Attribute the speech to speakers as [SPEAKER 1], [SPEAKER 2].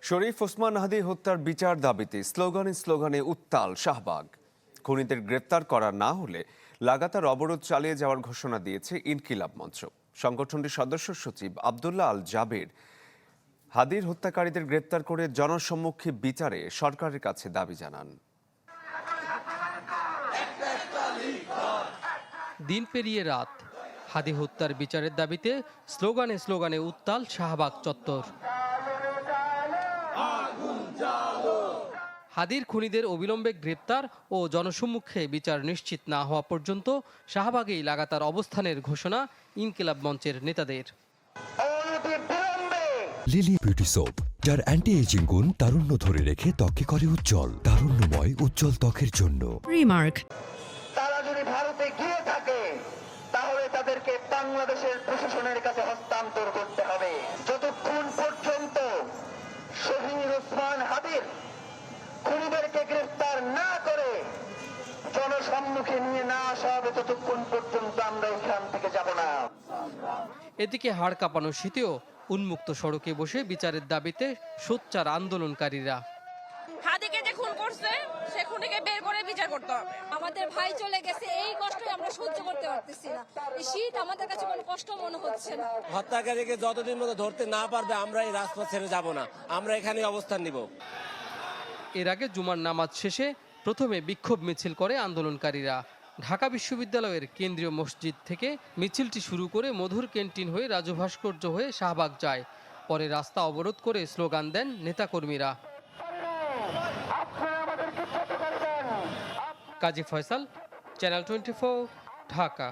[SPEAKER 1] শরীফ ওসমান হাদি হত্যার বিচার দাবিতে স্লোগানে উত্তাল শাহবাগ। খুনিদের গ্রেপ্তার করা না হলে লাগাতার অবরোধ চালিয়ে যাওয়ার ঘোষণা দিয়েছে ইনকিলাব মঞ্চ। সংগঠনটির সদস্য সচিব আব্দুল্লাহ আল জাবের হাদির হত্যাকারীদের গ্রেপ্তার করে জনসম্মুখে বিচারে সরকারের কাছে দাবি জানান।
[SPEAKER 2] দিন পেরিয়ে রাত, হাদি হত্যার বিচারের দাবিতে স্লোগানে উত্তাল শাহবাগ চত্বর। হাদির খুনিদের অবিলম্বে গ্রেপ্তার ও জনসম্মুখে বিচার নিশ্চিত না হওয়া পর্যন্ত শাহবাগেই লাগাতার অবস্থানের ঘোষণা ইনকিলাব মঞ্চের নেতাদের।
[SPEAKER 3] লিলি বিউটি সোপ, যার অ্যান্টি এজিং গুণ তারুণ্য ধরে রেখে ত্বকে করে উজ্জ্বল, তারুণ্যময় উজ্জ্বল ত্বকের জন্য।
[SPEAKER 4] রিমার্ক।
[SPEAKER 5] তারা যদি ভারতে গিয়ে থাকে তাহলে তাদেরকে বাংলাদেশের প্রশাসনের কাছে হস্তান্তর করতে হবে। যতক্ষণ পর্যন্ত শহীদ ওসমান হাদির খুনিদেরকে গ্রেফতার না করে জনসম্মুখে নিয়ে না আসা হবে ততক্ষণ পর্যন্ত আমরা এখান থেকে যাব না।
[SPEAKER 2] এদিকে হাড় কাঁপানো শীতেও উন্মুক্ত সড়কে বসে বিচারের দাবিতে সোচ্চার আন্দোলনকারীরা।
[SPEAKER 6] হাদিকে যে খুন করছে সে খুনিকে বের করে বিচার করতে হবে।
[SPEAKER 7] আমাদের ভাই চলে গেছে, এই কষ্ট আমরা সহ্য করতে পারতেছি না। এই শীত আমাদের কাছে কোনো কষ্ট মনে হচ্ছে না।
[SPEAKER 8] হত্যাকারীকে যতদিন মতো ধরতে না পারবে আমরা এই রাজপথ ছেড়ে যাব না, আমরা এখানে অবস্থান নিব।
[SPEAKER 2] এর আগে জুমার নামাজ শেষে প্রথমে বিক্ষোভ মিছিল করে আন্দোলনকারীরা। ঢাকা বিশ্ববিদ্যালয়ের কেন্দ্রীয় মসজিদ থেকে মিছিলটি শুরু করে মধুর ক্যান্টিন হয়ে রাজু ভাস্কর্য হয়ে শাহবাগ যায়। পরে রাস্তা অবরোধ করে স্লোগান দেন নেতাকর্মীরা। কাজী ফয়সাল, চ্যানেল 24, ঢাকা।